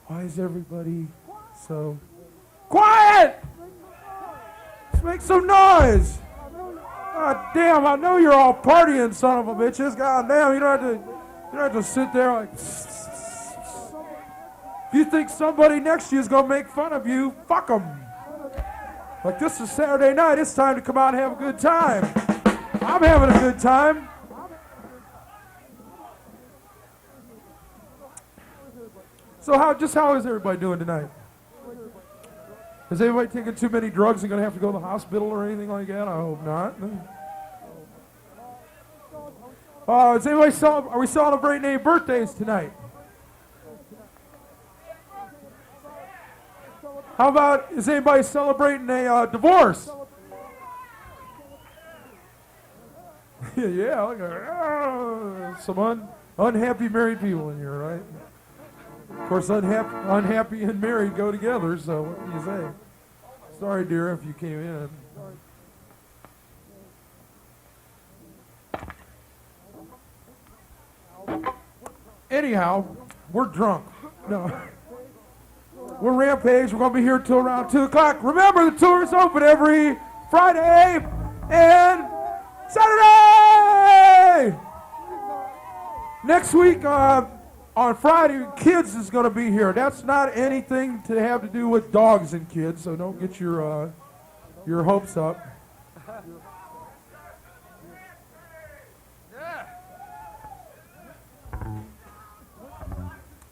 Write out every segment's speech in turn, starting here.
Why is everybody so quiet? Let's make some noise. God damn, I know you're all partying, son of a bitches. God damn, you don't have to sit there like. If you think somebody next to you is gonna make fun of you, fuck them. Like, this is Saturday night, it's time to come out and have a good time. I'm having a good time. So how is everybody doing tonight? Is anybody taking too many drugs and going to have to go to the hospital or anything like that? I hope not. Is anybody are we celebrating any birthdays tonight? How about, is anybody celebrating a divorce? Yeah, look at some unhappy married people in here, right? Of course, unhappy and married go together, so what can you say? Sorry, dear, if you came in. Anyhow, we're drunk. No. We're Rampage. We're going to be here till around 2 o'clock. Remember, the tour is open every Friday and Saturday! Next week, on Friday, kids is going to be here. That's not anything to have to do with dogs and kids, so don't get your hopes up.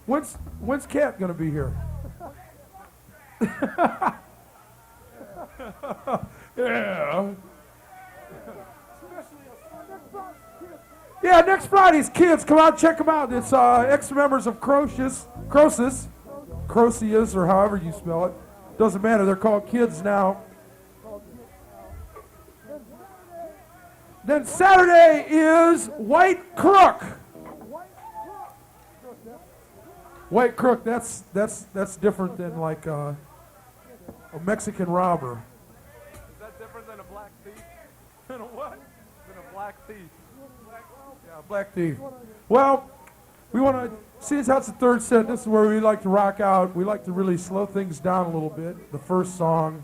When's Cat going to be here? Yeah. Yeah, next Friday's kids. Come out, check them out. It's ex-members of Croesus, or however you spell it. Doesn't matter. They're called kids now. Then Saturday is White Crook. White Crook. That's different than like a Mexican robber. Is that different than a black thief? Than a what? Than a black thief. Yeah, black thief. Well, we want to, see as that's the third set, this is where we like to rock out. We like to really slow things down a little bit, the first song.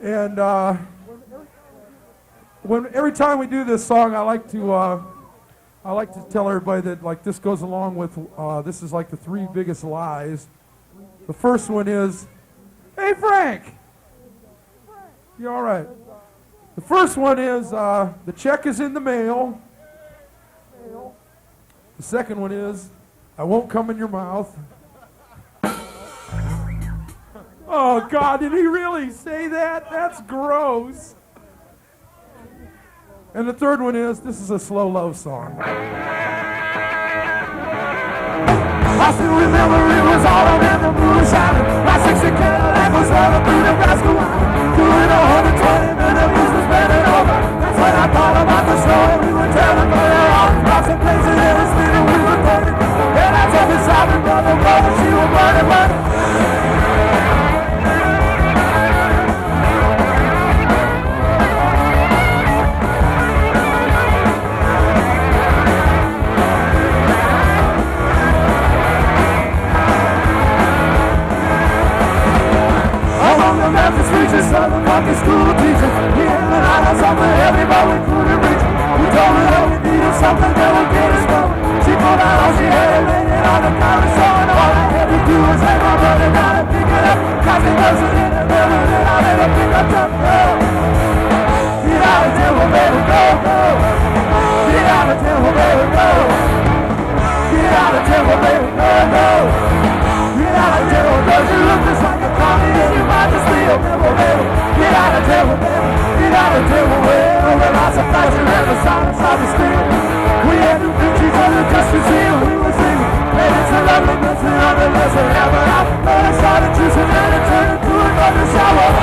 And every time we do this song, I like to tell everybody that like this goes along with, this is like the 3 biggest lies. The first one is, hey Frank, you all right? The first one is, the check is in the mail. The second one is, I won't come in your mouth. Oh God, did he really say that? That's gross. And the third one is, this is a slow love song. I still remember it was autumn and the moon was shining. My 60 Cadillac was running through Nebraska winding. Doing 120-minute blues was bending over. That's when I thought about the snow and we were tearing the air off. Across the places in the street and we were burning. And I told me shopping, brother, she was burning. Memphis region, Southern Rocky school teacher. He and I had something heavy, but we couldn't reach it. We told her that we needed something that would get us going. She pulled out all she had and laid it on the counter, showing all I had to do was hang my brother down and pick it up. Cause it wasn't in the middle, and I let her pick up something. Get out of temple, baby, go, go. Get out of temple, baby, go. Get out of temple, baby, go, go. Get out of temple, don't you look just like a coffee and you might just be a temple, baby. Get out of temple, baby. Get out of temple, well, the lots of fashion and the silence of the street. We had to reach each other just to see what we were singing. And it's a lovely mission on the lesson, yeah, but I started juicing and it turned into another shower.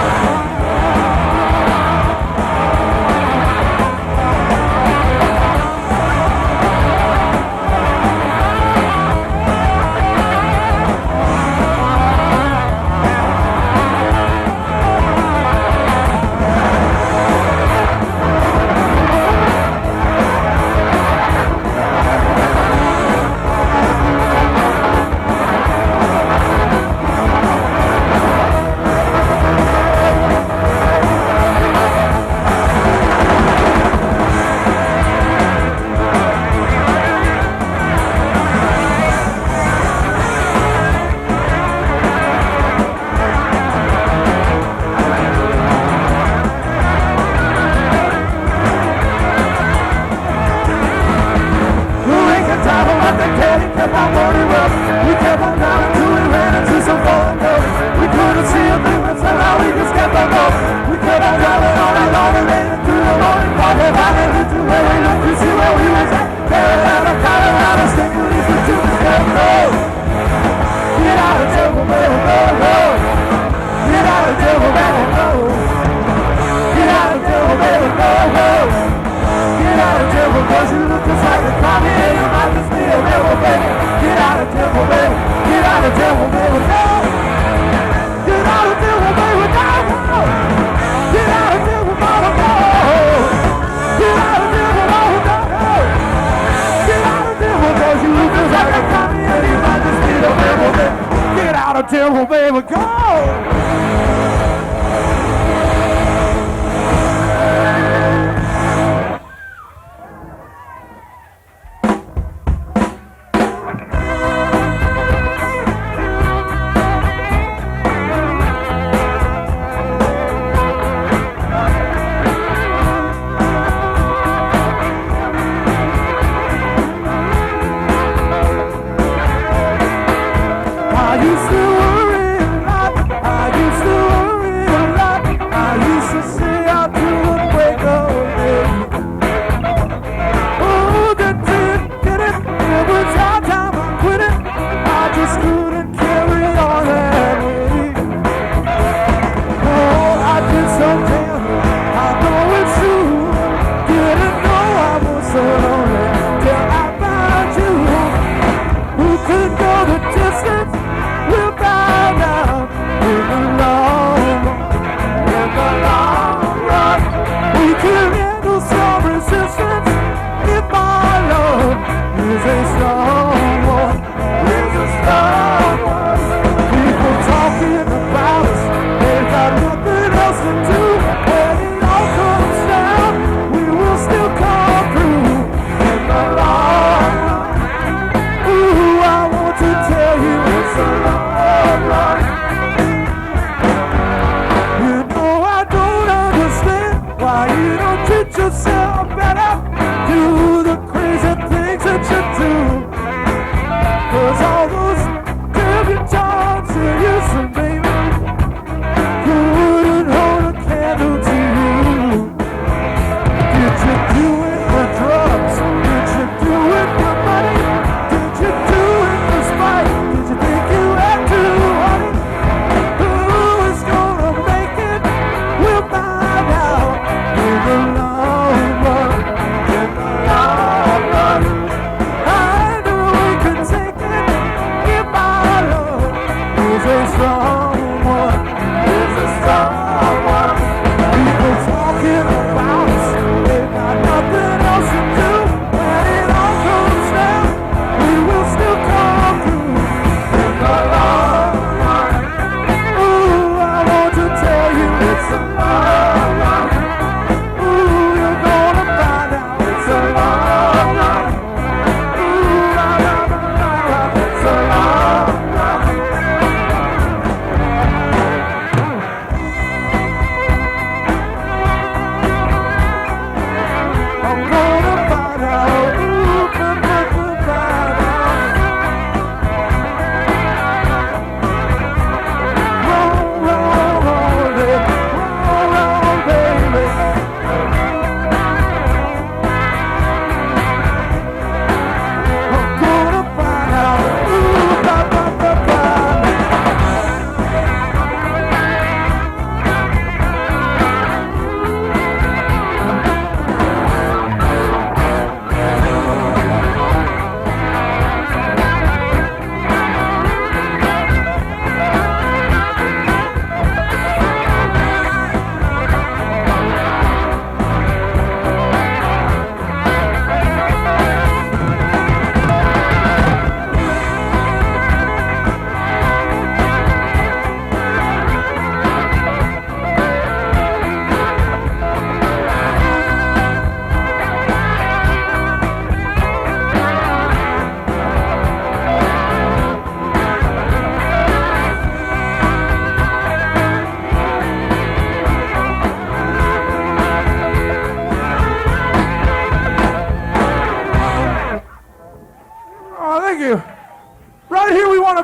out of devil, baby, go!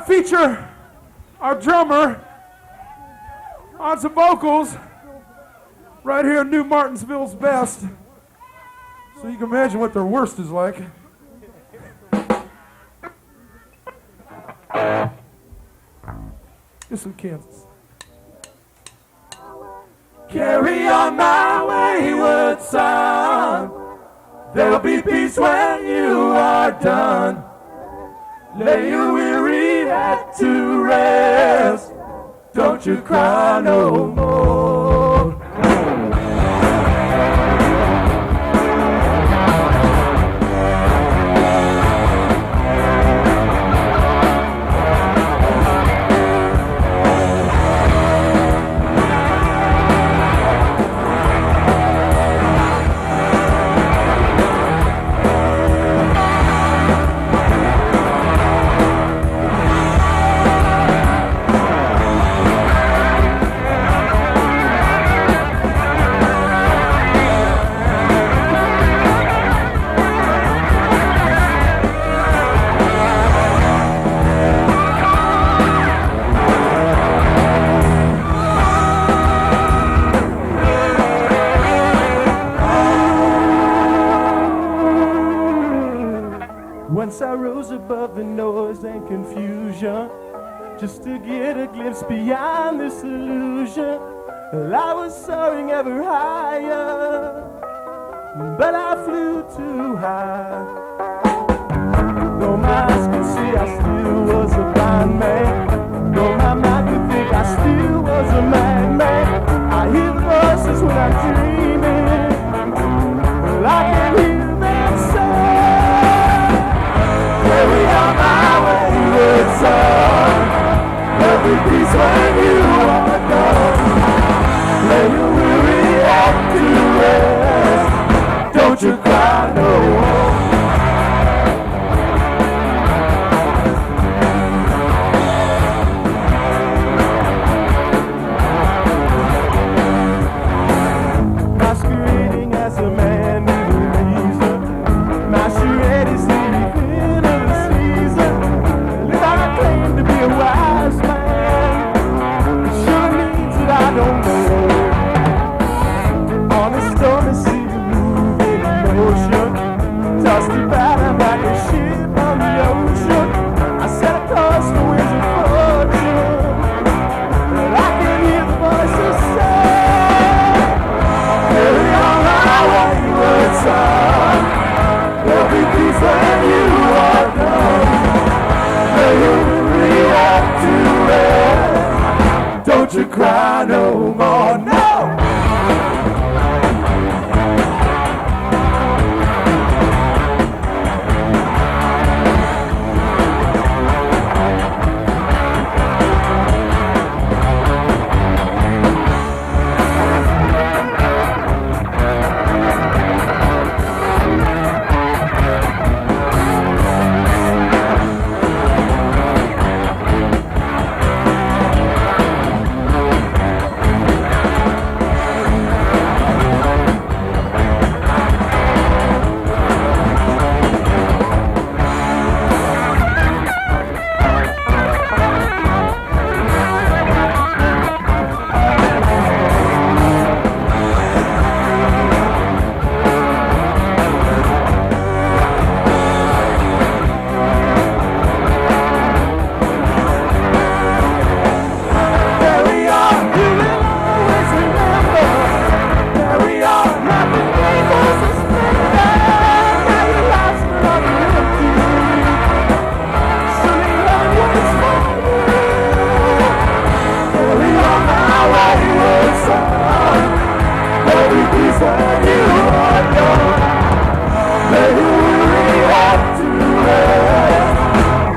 Feature our drummer on some vocals right here in New Martinsville's best, so you can imagine what their worst is like. This is Kansas. Carry on my wayward son, there'll be peace when you are done. Lay your weary head to rest, don't you cry no more. confusion, just to get a glimpse beyond this illusion. Well, I was soaring ever higher, but I flew too high. Though my eyes could see, I still was a blind man. Though my mind could think, I still was a madman. I hear the voices when I'm dreaming. Well, I can hear them say, carry on my wayward son. There'll be peace when you are gone. Lay your weary head to rest. Don't you cry no more. Masquerading as a man in a reason. Masquerade is the event of the season. And if I claim to be a wise man, it sure means that I don't know. On a stormy sea, moving in motion, tossed about and like a ship on the ocean. I set a course for winds of fortune, and I can hear the voices say, carry on my wayward son. There'll be peace when you are gone. Lay your weary head to rest. Don't you cry no more, no!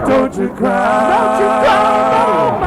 Don't you cry, don't you cry no more.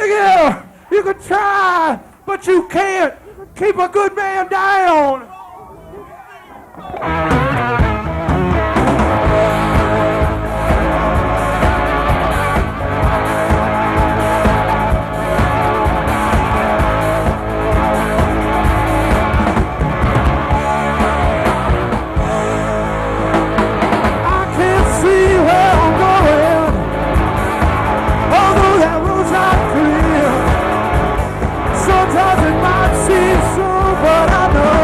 Yeah, you can try, but you can't keep a good man down. I can't see where I'm going, although that road's not clear. Sometimes it might seem so, but I know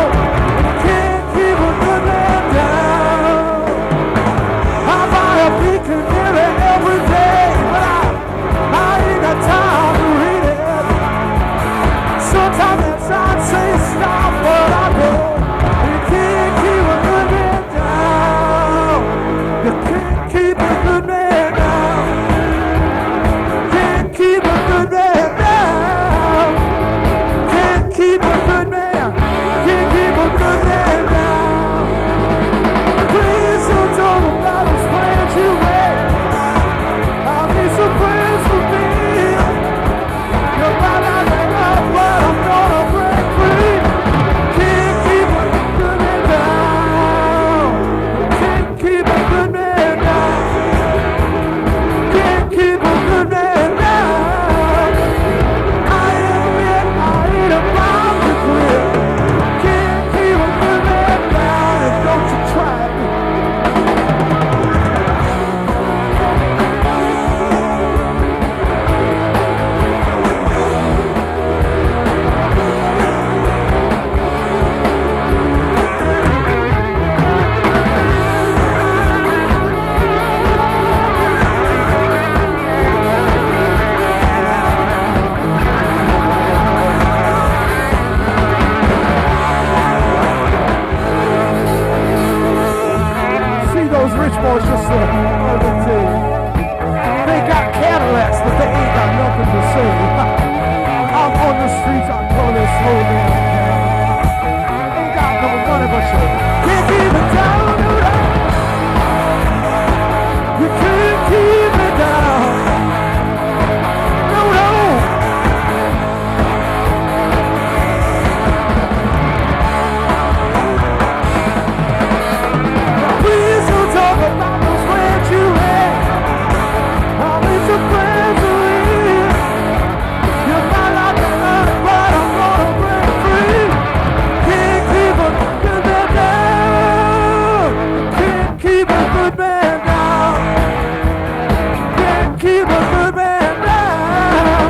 rich boys just over to. They got Cadillacs, but they ain't got nothing to say. I'm on the streets, I call it slow down. Ain't got no money, but you can't keep it down. You can't keep it down. No, no. Please don't talk about those friends you had. All these your friends are in. You're not like a lot, but I'm gonna break free. Can't keep a good man down. Can't keep a good man down. Can't keep a good man down.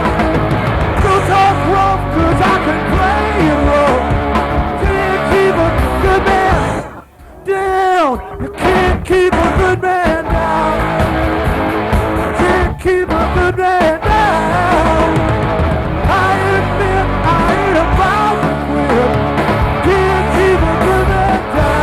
Don't talk rough, 'cause I can play it rough. Can't keep a good man down. You can't keep a good man down. Can't keep a good man down. I admit I ain't about to quit. Can't keep a good man down.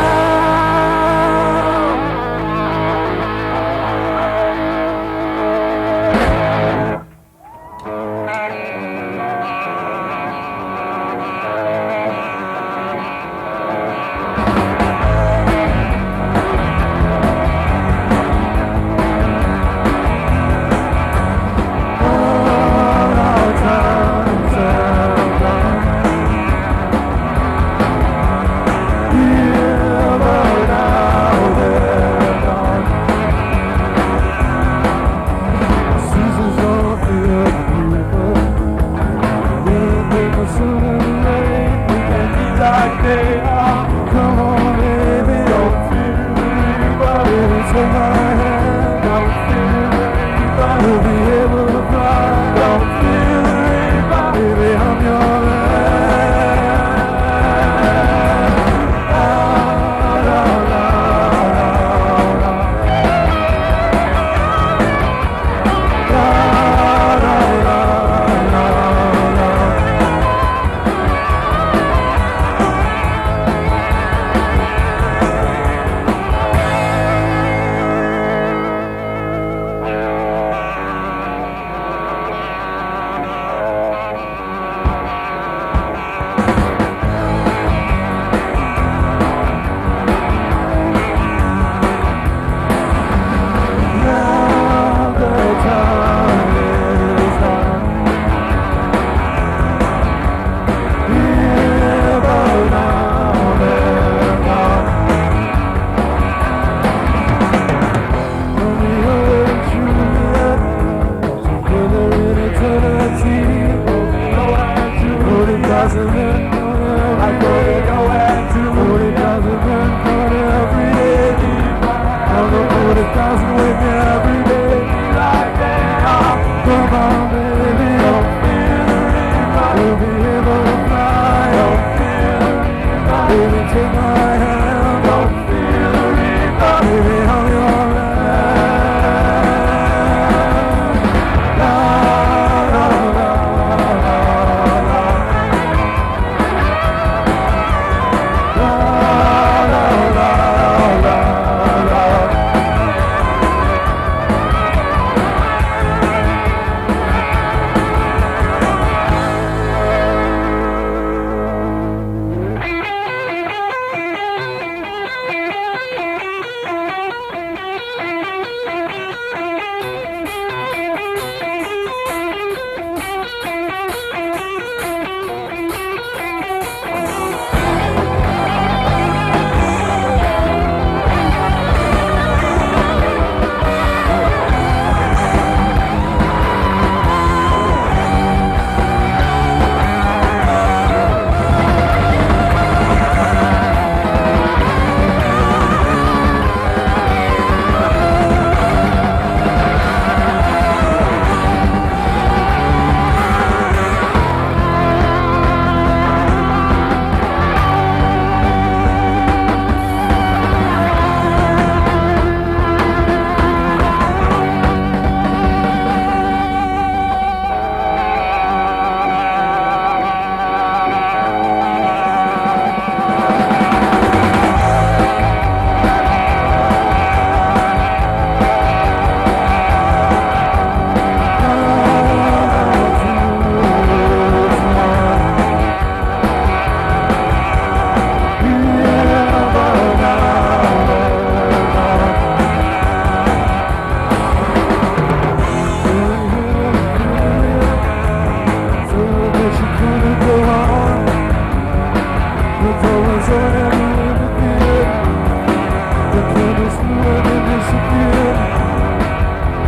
just the way they disappear.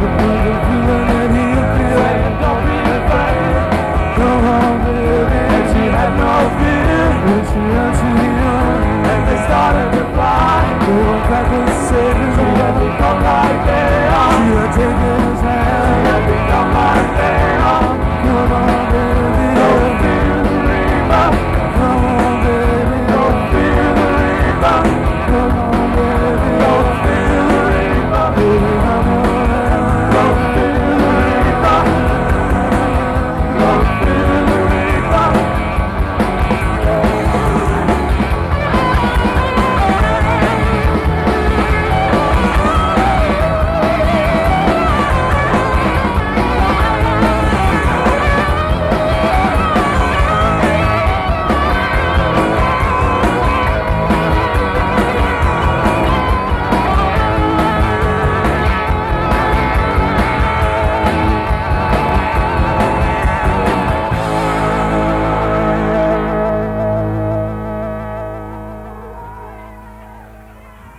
The feeling that he appeared. Don't be afraid. Come on, baby. And she had no fear. And she ran to him. And they started to fly. They went back and said, she had become like they are. She had taken his hand. She had become like they are. Come on, baby. Don't fear the reaper. Come on, baby. Don't fear the reaper. Come on, baby. Don't fear the reaper. Baby, come on now. Don't fear the reaper. Don't fear the reaper.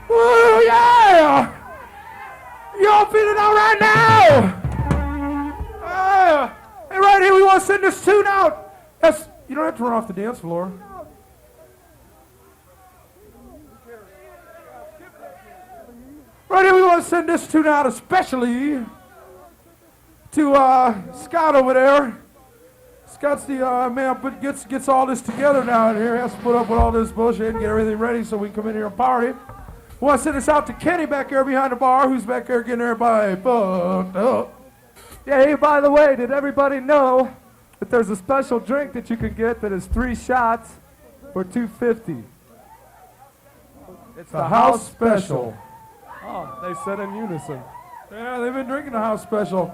Woo, yeah! Y'all feeling all right now? Hey, right here, we want to send this tune out. You don't have to run off the dance floor. Right here, we want to send this tune out especially to Scott over there. Scott's the man but gets all this together now in here. He has to put up with all this bullshit and get everything ready so we can come in here and party. We want to send this out to Kenny back there behind the bar, who's back there getting everybody fucked up. Yeah, hey, by the way, did everybody know that there's a special drink that you can get that is 3 shots for $2.50? It's The house special. Oh, they said in unison. Yeah, they've been drinking the house special.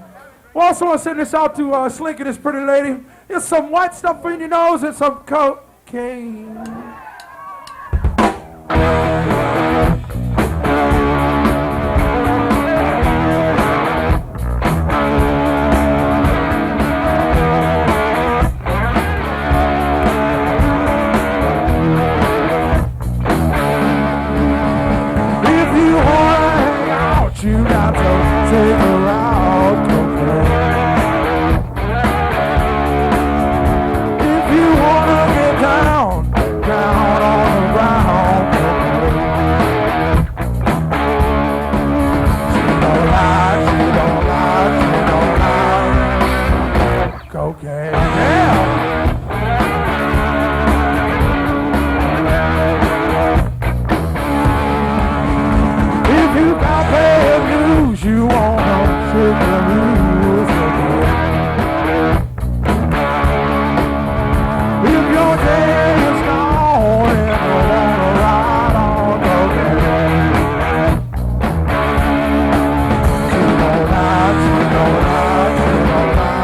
We also want to send this out to Slink and his pretty lady. Here's some white stuff in your nose and some cocaine. You got to take her out, if you wanna get down, down on the ground, she don't lie, cocaine, yeah. If you got bad news, you wanna shake the news again. If your day is gone and you wanna ride on cocaine, she don't lie, she don't lie, she don't lie.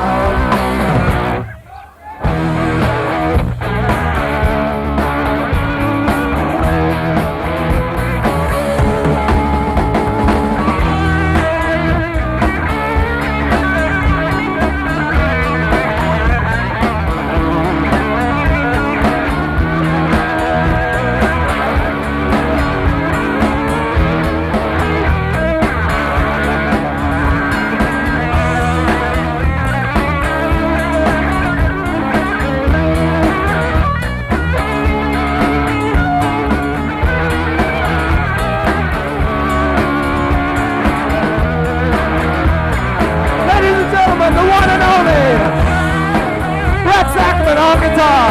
On guitar.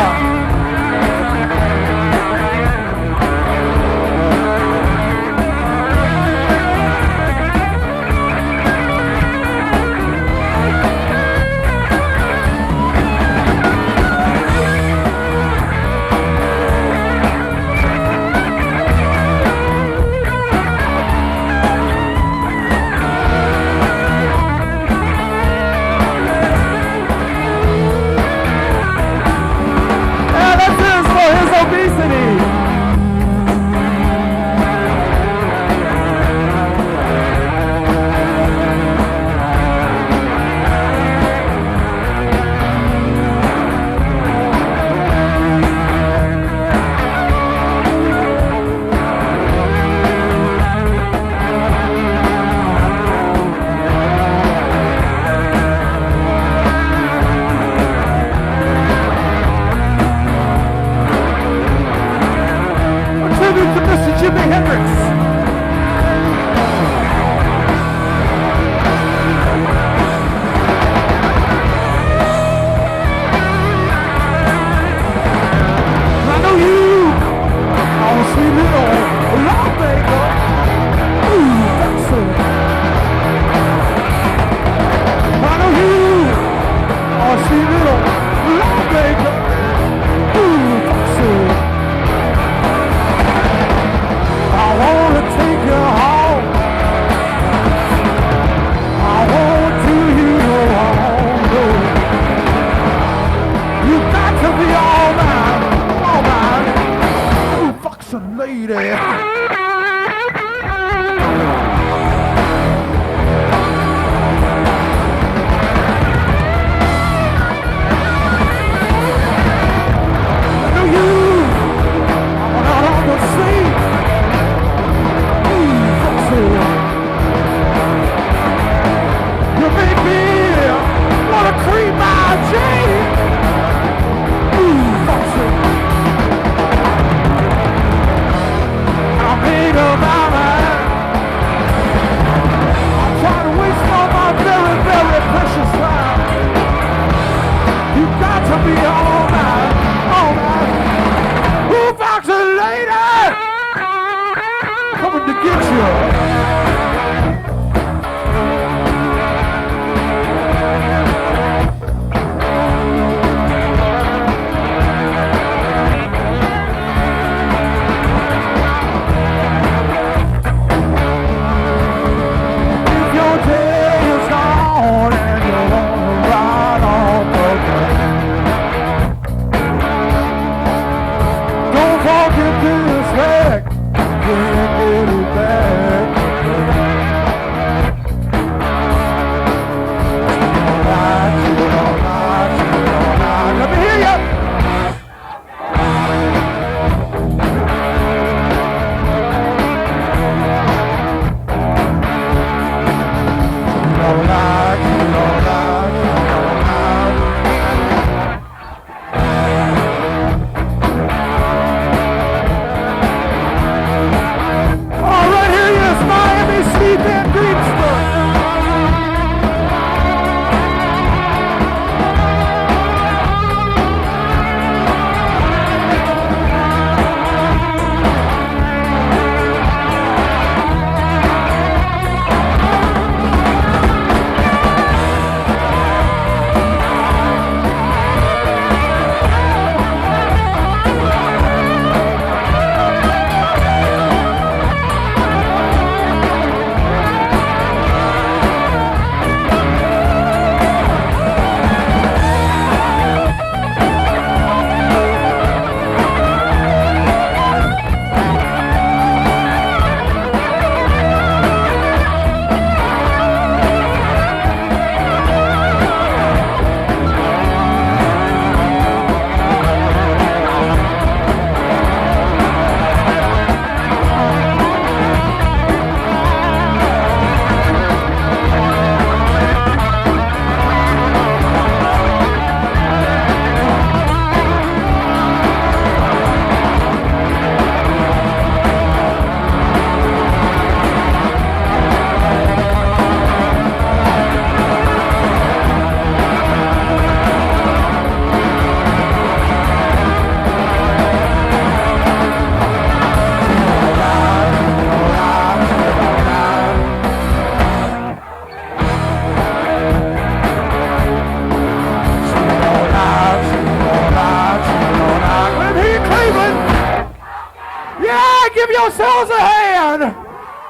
those a hand.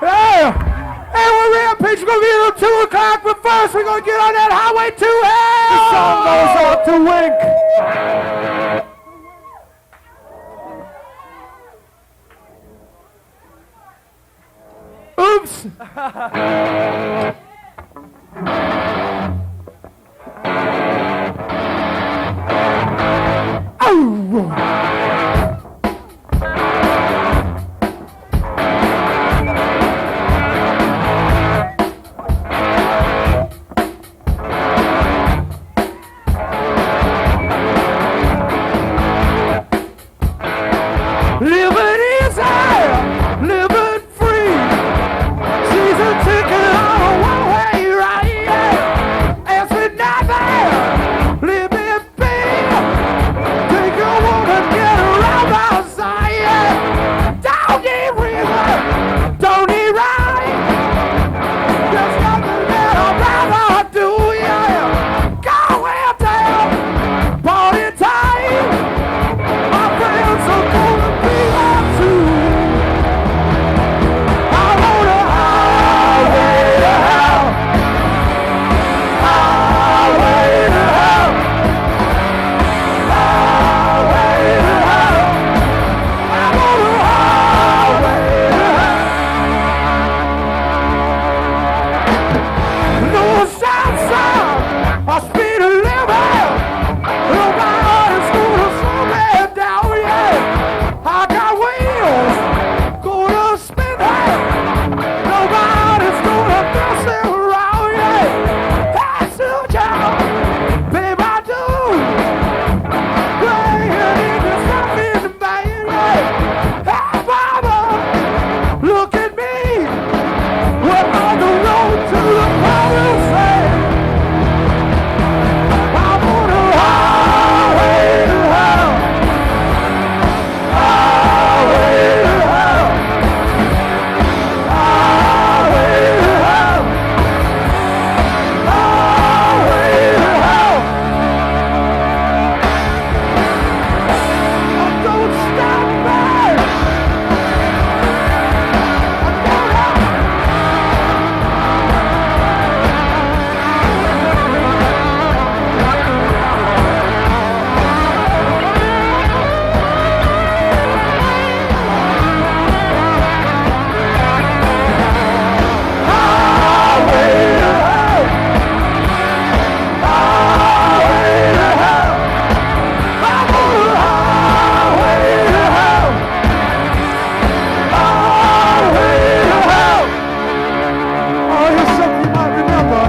Yeah. Hey, we're Rampage. We're going to be here till 2 o'clock, but first we're going to get on that highway to hell. The song goes out to Wink. Oops. Living easy, living free. She's a ticket on a one-way ride. As we never living big. Take a woman, get around outside. Don't need reason, don't need right. Just nothing that I'd rather do, yeah. Go and tell, party time. My friends are gonna be there too. I want a highway to hell. Highway to hell. Highway to hell. I want a highway to hell. No south side, I speed a living. Nobody's gonna slow me down, yeah. I got wheels, gonna spin that. Nobody's gonna mess it around, yeah. That's the job, babe, I do. Playing in the something man, yeah. Hey, mama, look at me. We're on the road to the promised land. I want a highway to hell. Highway to hell. Highway to hell. Highway to hell. Don't stop me. Highway to hell. Highway to hell. I want a highway to hell. Highway to hell. Oh, here's something you might remember.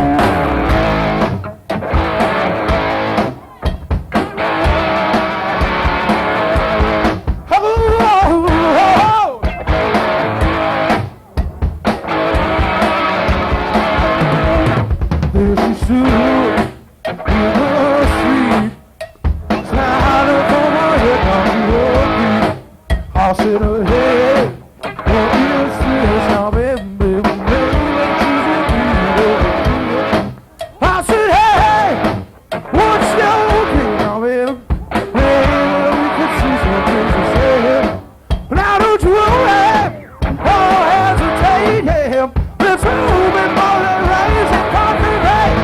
Oh, oh, oh. There she stood in the street, smiling for my head down to her feet. I said, hey, what is this now, baby, baby, baby, she's a beauty. I said, hey, what's your game now, baby? Baby, we could see some things to say. Now don't you worry, or hesitate, yeah. Let's move and more than raise and concentrate.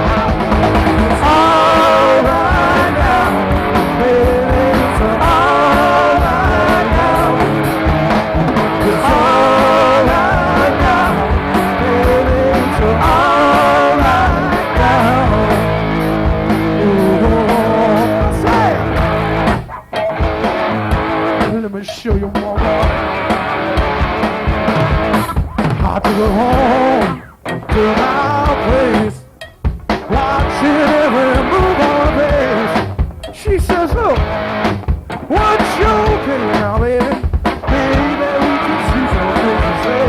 All right now, baby, it's all right now. It's all right now, baby, it's all right now. Ooh, say, let me show you more. I took her home to my place, watching every move on her face. She says, look, what's your game now, baby? Baby, we can see some things to say.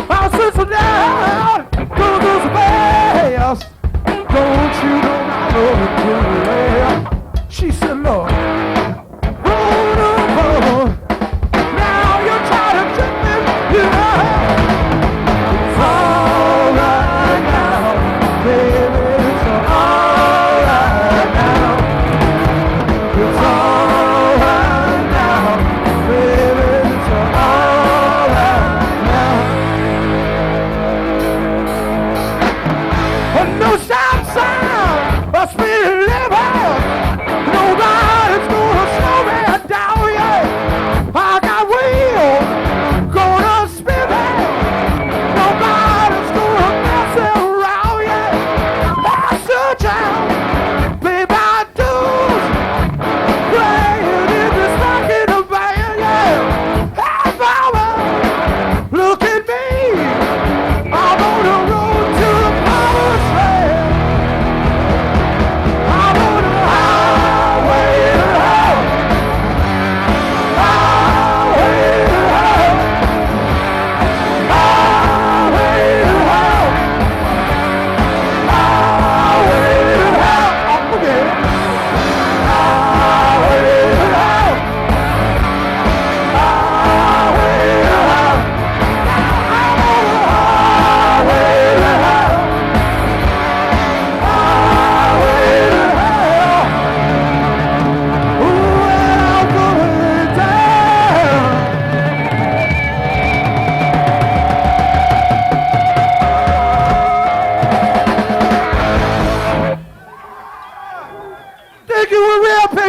I said, so now, gonna go so fast. Don't you know my love is pretty rare? She said, look, roll over. Now you're trying to trick me, you know. It's all right now.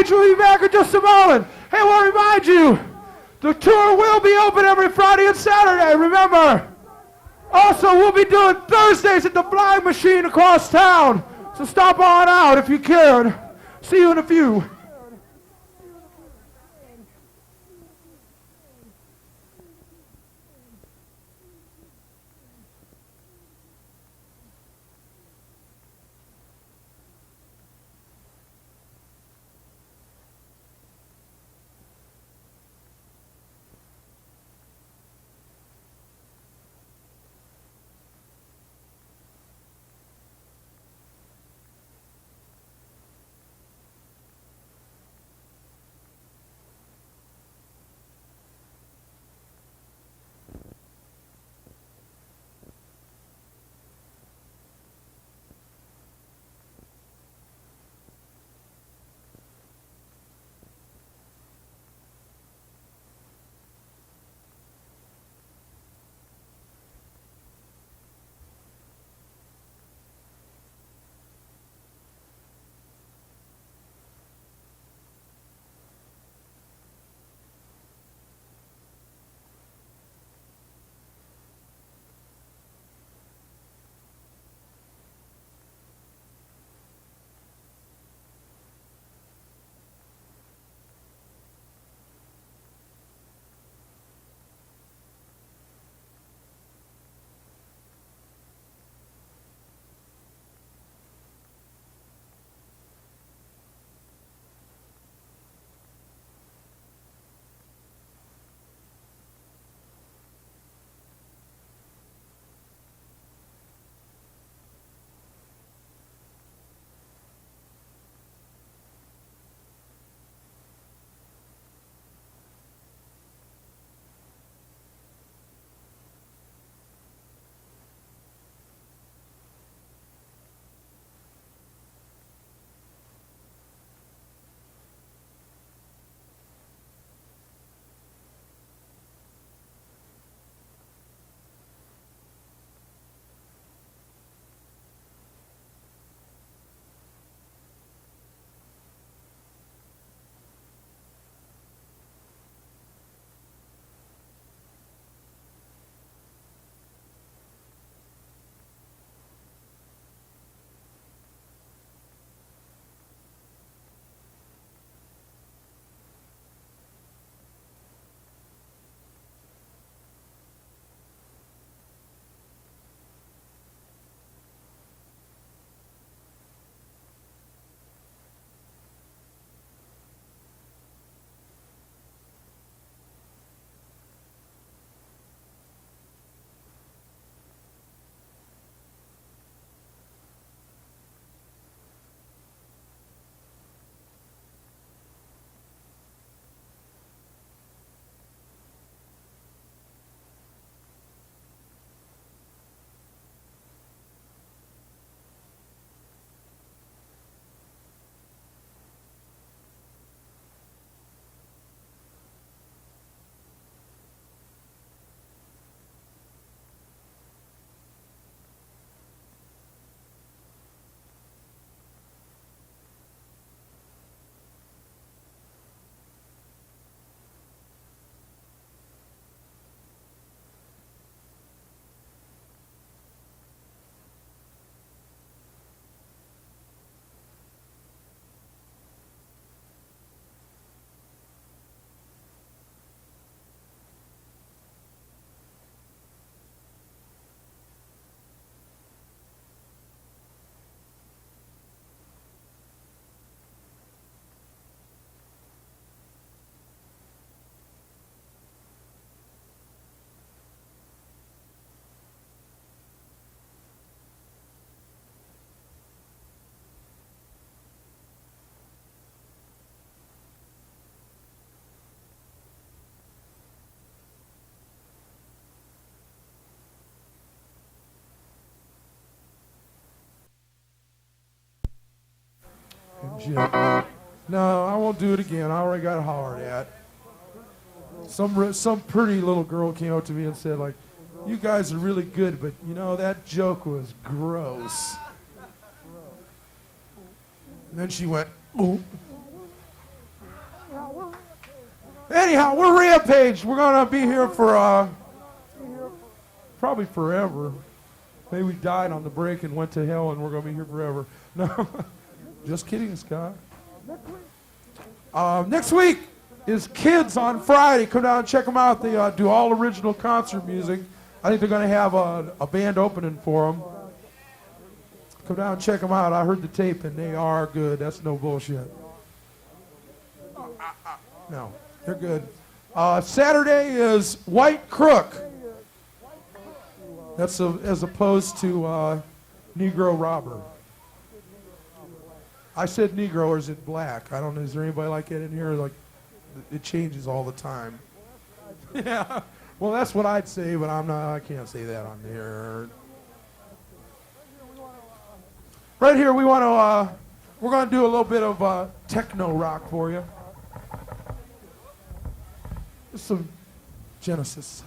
Rampage will be back in just a moment. Hey, I want to remind you, the tour will be open every Friday and Saturday, remember. Also, we'll be doing Thursdays at the Blind Machine across town. So stop on out if you can. See you in a few. Jim. No, I won't do it again. I already got hollered at. Some pretty little girl came up to me and said, like, you guys are really good, but, you know, that joke was gross. And then she went, oh. Anyhow, we're Rampage. We're going to be here for probably forever. Maybe we died on the break and went to hell and we're going to be here forever. No, just kidding, Scott. Next week is Kids on Friday. Come down and check them out. They do all original concert music. I think they're going to have a band opening for them. Come down and check them out. I heard the tape and they are good. That's no bullshit. No, they're good. Saturday is White Crook. That's as opposed to Negro Robber. I said Negro, or is it black? I don't know. Is there anybody like that in here? Like, it changes all the time. Yeah. Well, that's what I'd say, but I'm not. I can't say that on here. Right here, we want to. We're going to do a little bit of techno rock for you. Just some Genesis.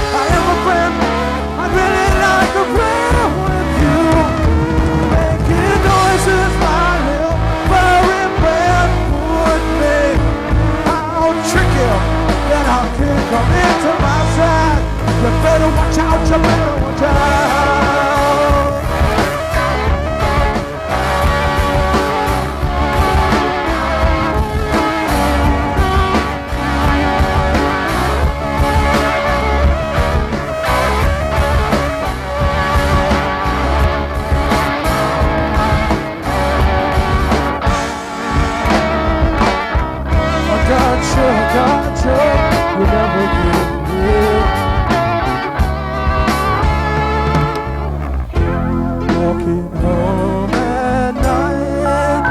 I am a friend. I'd really like a friend with you. better watch out, you better watch out. Gotcha, you never get here. Walking home at night,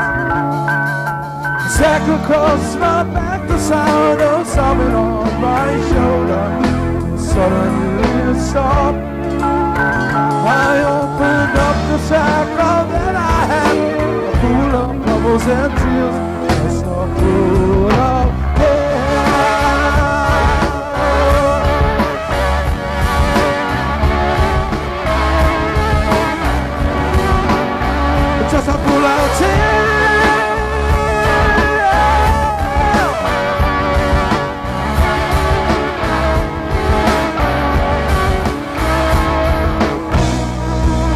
second across my back, the sound of something on my shoulder. Suddenly it stopped. I opened up the sack that I had, full of bubbles and tears. It's not full of just a full of tears.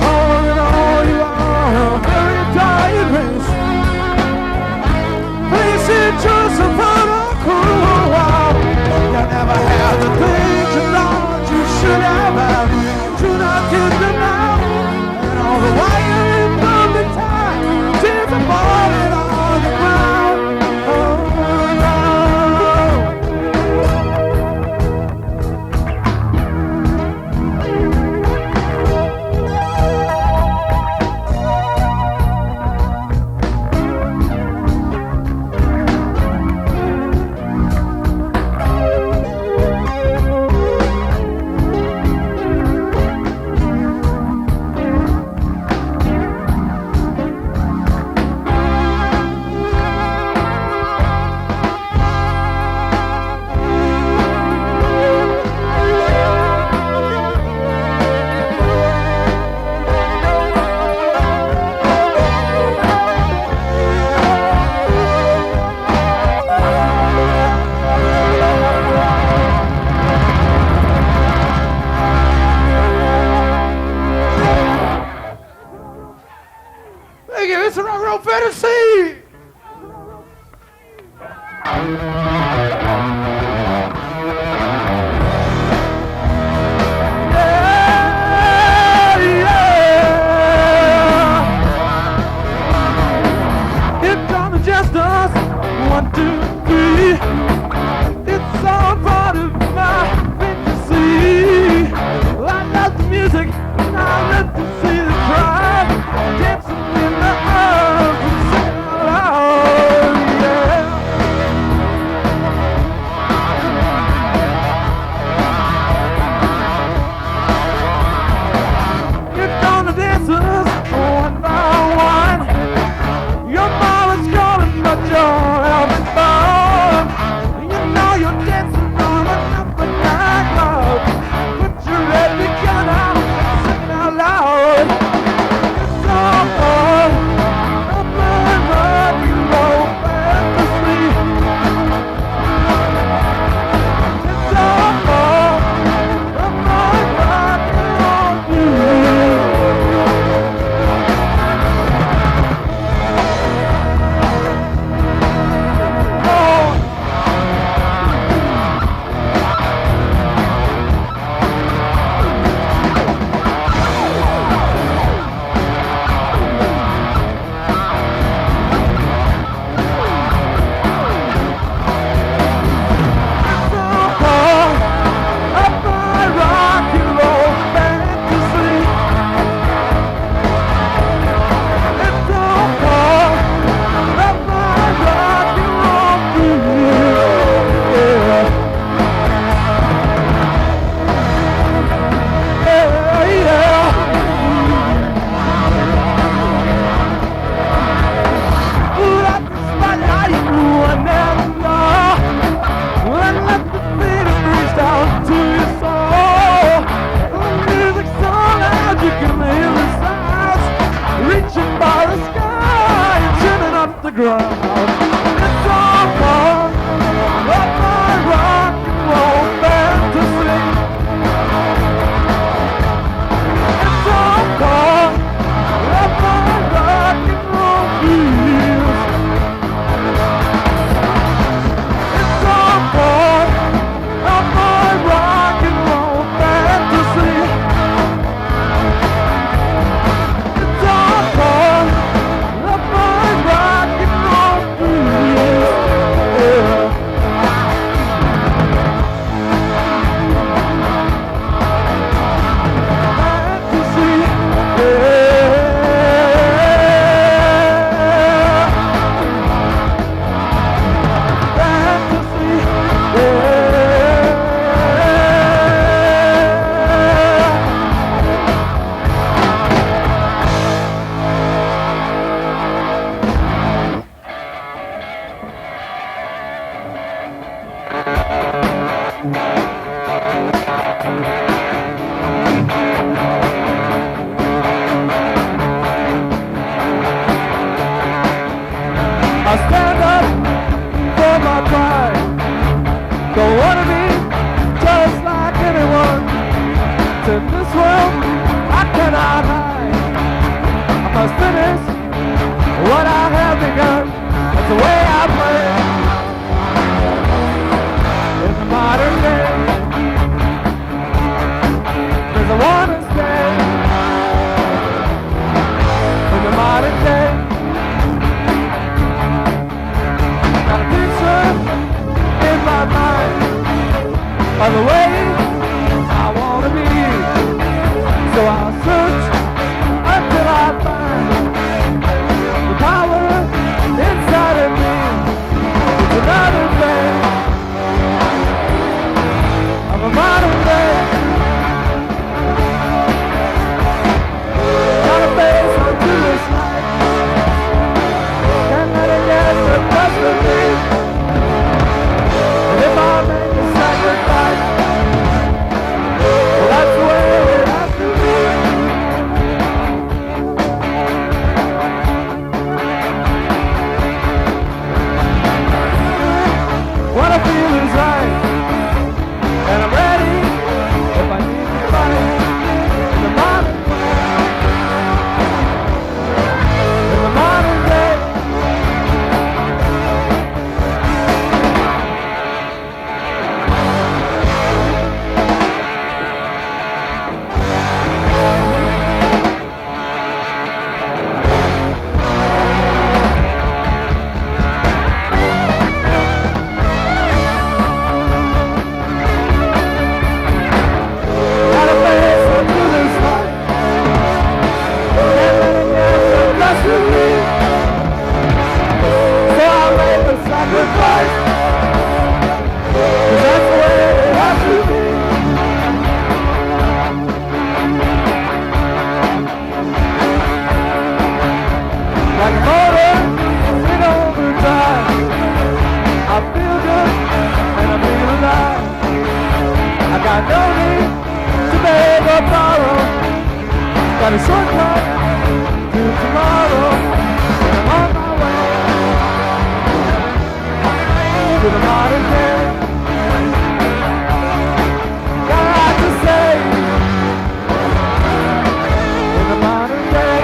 All in all, you are a very tired race. Please sit just upon a cruel while. You never had the things you thought you should have had. Do not get them now. And all the while you're in the time, tears are falling on the ground. Oh, thank you, it's a rock and roll fantasy. It's on the just us, 1, 2, 3. It's all part of my fantasy. I love the music, and I love to see the crowd dancing in the arms and singing aloud, yeah. I stand up for my pride. Don't wanna be just like anyone. In this world, I cannot hide. I must finish what I have begun. That's the way I play in the modern day. Cause I wanna stay in the modern day. Got a picture in my mind of the way I wanna be. So I'll search until I find the power inside of me. It's another day of a modern day. Gotta face onto this life. Can't let it get the best of me. And if I make a sacrifice, well, that's the way it has to be. What I feel is right, and I'm ready if I need to fight in the modern way. In the modern day. Gotta face into this life. Can't let it get the best of me. So I'll make a sacrifice. 'Cause that's the way it has to be. Like a motor in overdrive. I feel good and I feel alive. I got no need to beg or borrow. Got a shortcut to tomorrow. And I'm on my way to the modern day. Got a lot to say in the modern day.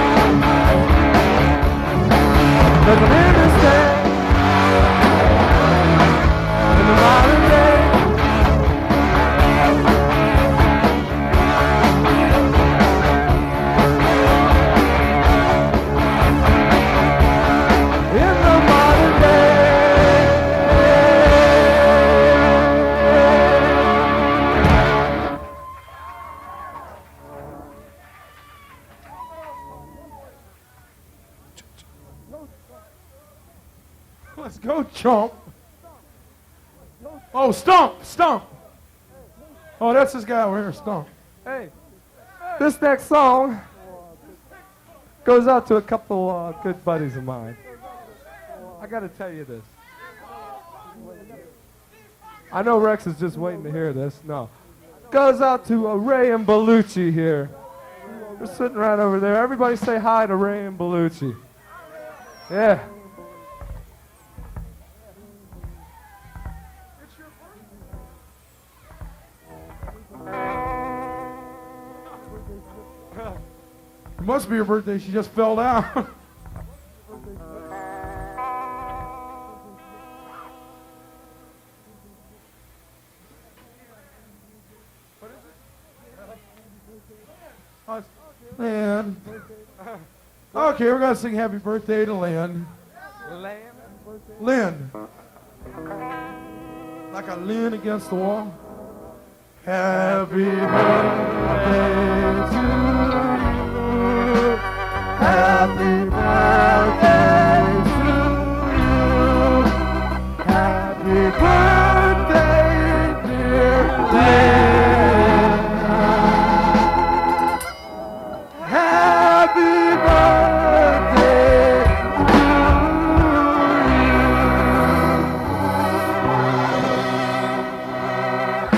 'Cause I'm in this day in the modern day. In the modern day. Let's go, chomp. Oh, Stump, Stump. Oh, that's this guy over here, Stump. Hey, this next song goes out to a couple good buddies of mine. I got to tell you this. I know Rex is just waiting to hear this. No. Goes out to Ray and Bellucci here. They're sitting right over there. Everybody say hi to Ray and Bellucci. Yeah. It must be her birthday. She just fell down. Lynn. Okay, we're going to sing happy birthday to Lynn. Lynn. Like a Lynn against the wall. Happy birthday to you. Happy birthday to you. Happy birthday, dear Lynn. Happy birthday to you.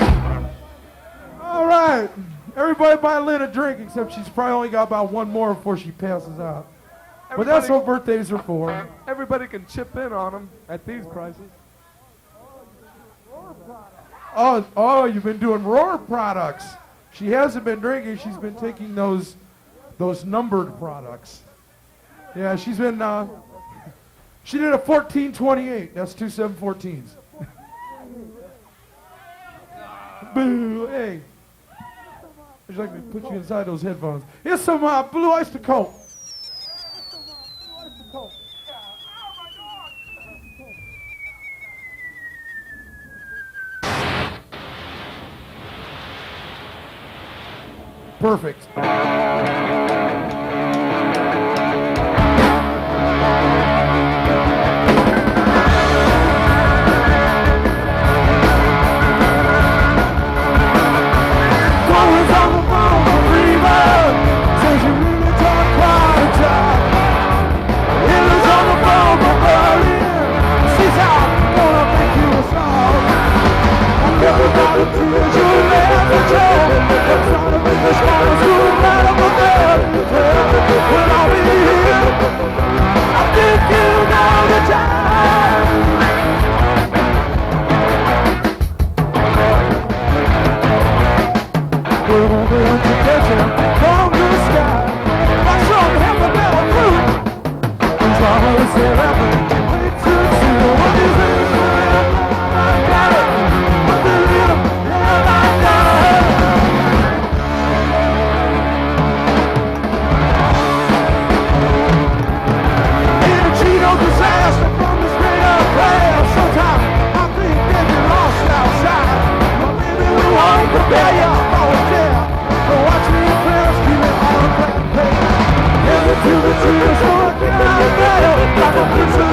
probably buy Lynn a drink, except she's probably only got about one more before she passes out. But that's what birthdays are for. Everybody can chip in on them at these prices. Oh, you've been doing Roar products. She hasn't been drinking. She's been taking those numbered products. Yeah, she's been. She did a 1428. That's 2 714s. Boo! Hey, would you like me to put you inside those headphones? Here's some Blue Oyster Cult. Perfect. To the tears, like a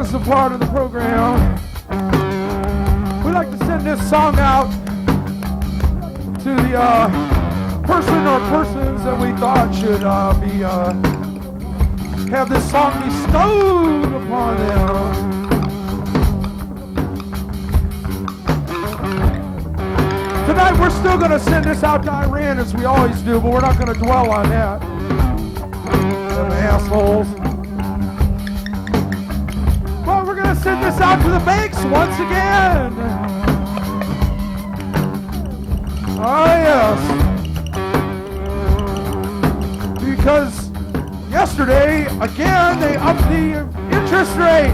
is a part of the program. We'd like to send this song out to the person or persons that we thought should have this song bestowed upon them. Tonight we're still going to send this out to Iran as we always do, but we're not going to dwell on that. Them assholes. But we're going to send this out to the banks once again. Oh yes. Because yesterday, again, they upped the interest rate.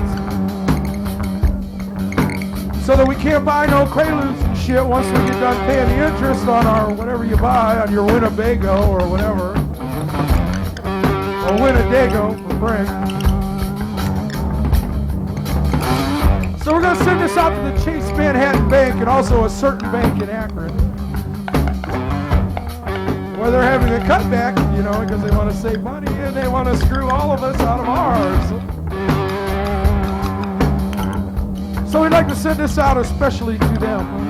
So that we can't buy no Quaaludes and shit once we get done paying the interest on our whatever you buy on your Winnebago or whatever. Or Winnedago for Frank. So we're going to send this out to the Chase Manhattan Bank and also a certain bank in Akron. Where they're having a cutback, you know, because they want to save money and they want to screw all of us out of ours. So we'd like to send this out especially to them.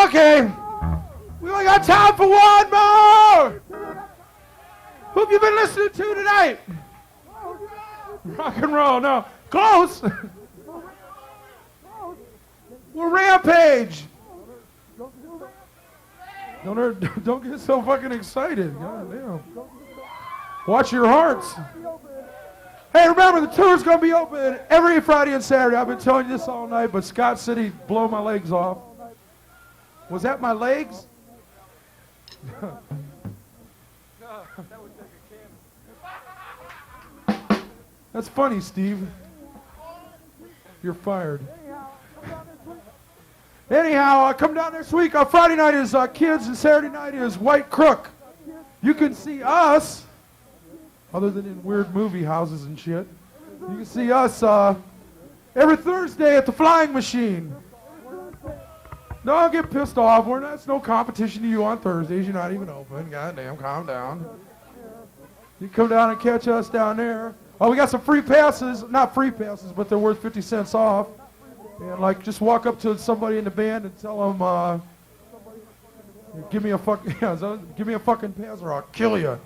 Okay. We only got time for one more. Who have you been listening to tonight? Rock and roll. No. Close. We're Rampage. Don't get so fucking excited. God damn. Watch your hearts. Hey, remember, the tour's going to be open every Friday and Saturday. I've been telling you this all night, but Scott said he'd blow my legs off. Was that my legs? That's funny, Steve. You're fired. Anyhow, come down next week. Friday night is Kids and Saturday night is White Crook. You can see us, other than in weird movie houses and shit. You can see us every Thursday at the Flying Machine. Don't get pissed off. It's no competition to you on Thursdays. You're not even open. Goddamn, calm down. You come down and catch us down there. Oh, we got some free passes. Not free passes, but they're worth 50 cents off. And just walk up to somebody in the band and tell them, give me a fucking pass or I'll kill you.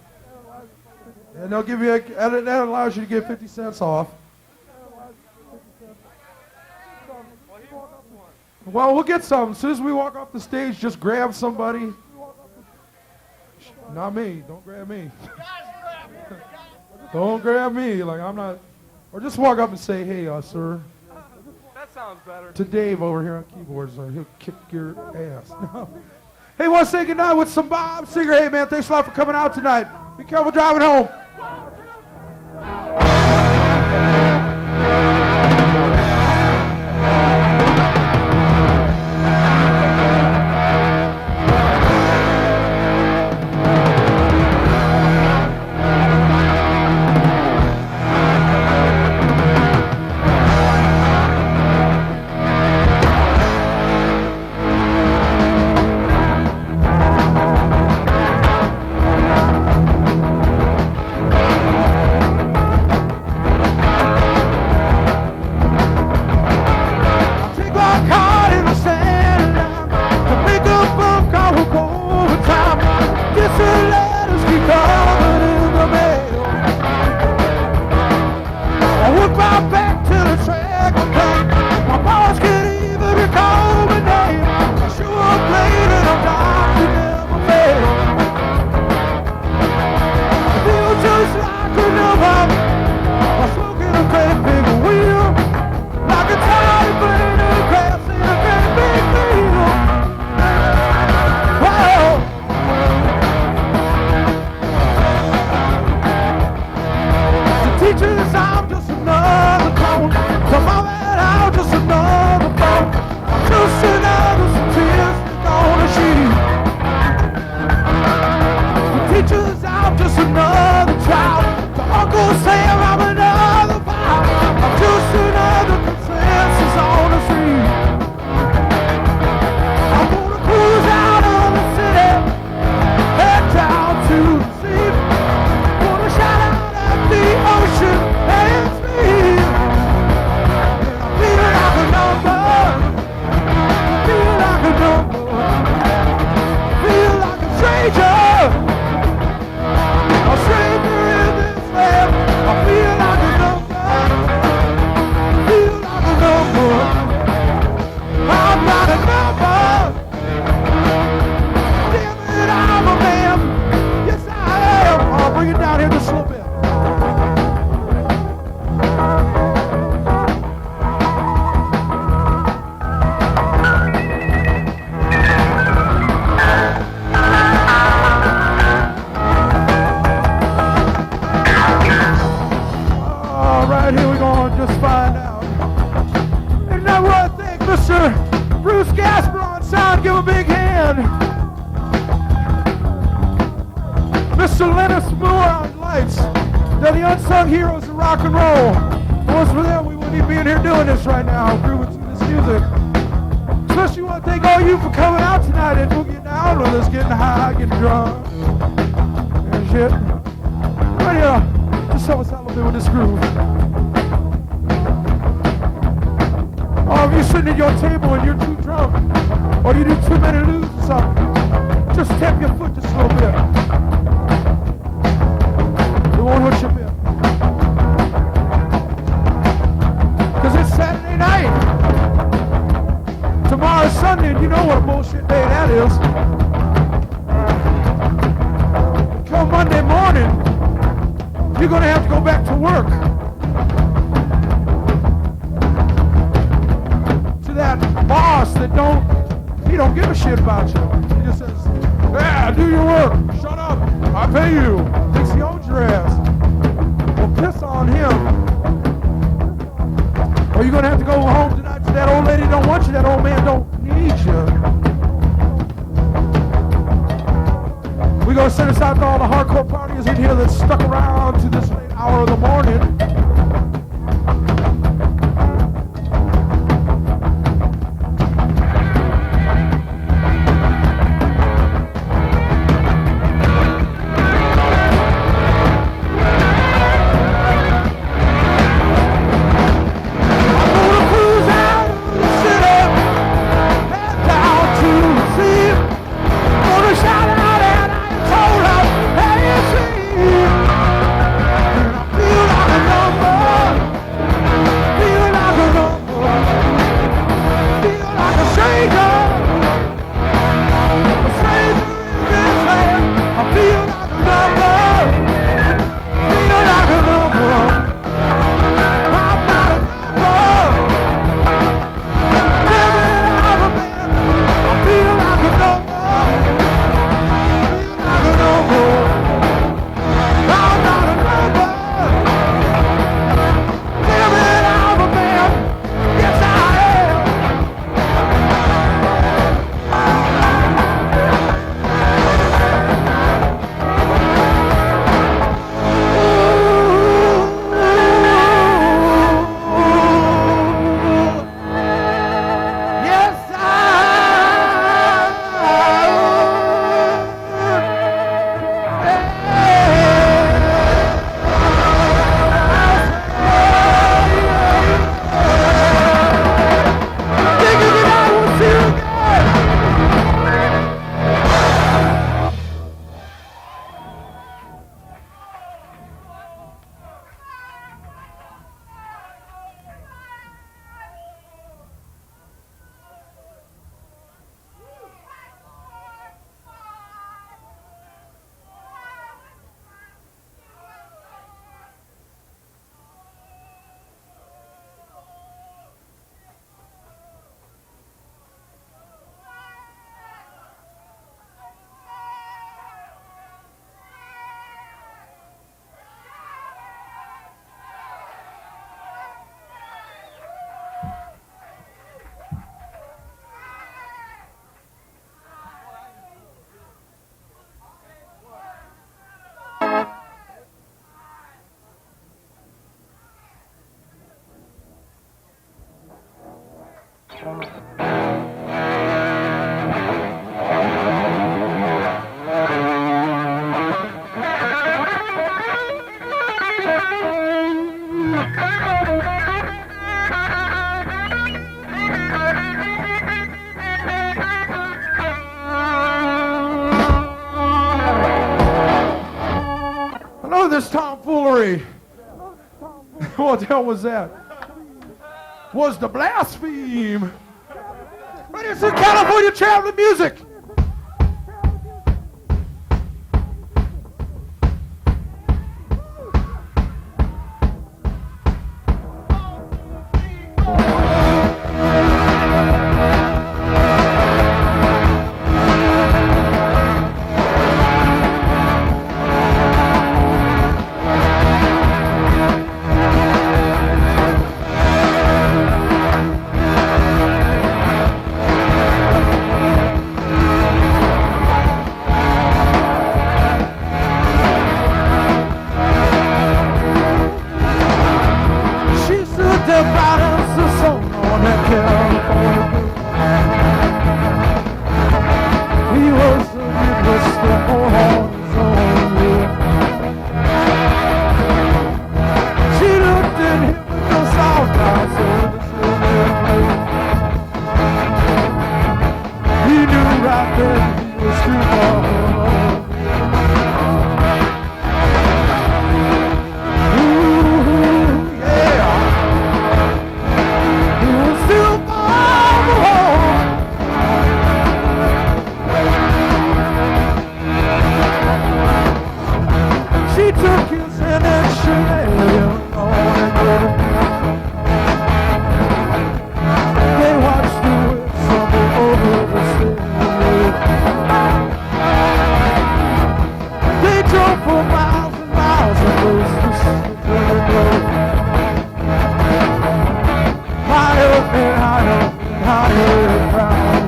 And they'll give you that allows you to get 50 cents off. Well, we'll get some. As soon as we walk off the stage, just grab somebody. Not me. Don't grab me. Don't grab me. I'm not. Or just walk up and say, hey, sir. That sounds better. To Dave over here on keyboards. He'll kick your ass. Hey, want to say goodnight with some Bob Seger. Hey, man, thanks a lot for coming out tonight. Be careful driving home. Sitting at your table and you're too drunk. down, or you do too many loops or something, just tap your foot just a little bit. It won't hurt your bit. Because it's Saturday night. Tomorrow's Sunday, and you know what a bullshit day that is. Come Monday morning, you're going to have to go back to work. To that boss that he don't give a shit about you. He just says, yeah, do your work. Shut up. I pay you. Thinks he owns your ass. Well, piss on him. Or you're going to have to go home tonight to that old lady don't want you, that old man don't need you. We're going to send us out to all the hardcore parties in here that stuck around to this late hour of the morning. What the hell was that? Was the blaspheme. Right here's some California traveling music. I bet he was too far alone. Ooh, yeah. He was too far alone. She took his hand and she led him on. They watched the wind stumble over the sea. They drove for miles and miles and raced the city. Higher and higher and higher and higher.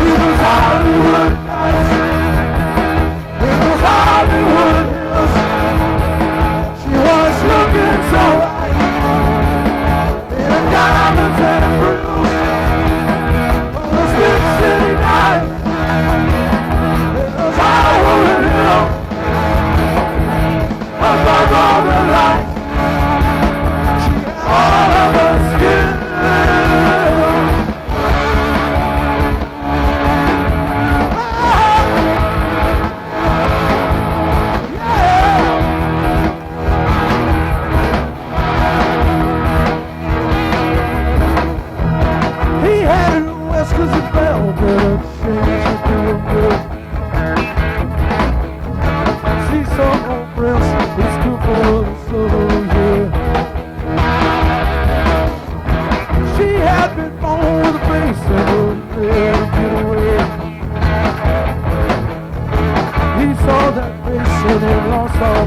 It was Hollywood nights. It was Hollywood hills. She was looking so right in diamonds and frills. On this big city night, it was Hollywood hills. Above all the lights, she had all of her skin. He had it west cause he felt better change to do him good. She saw no breasts, it's too full of soul, yeah. She had been born with a face that wouldn't let her get away. He saw that face and he lost all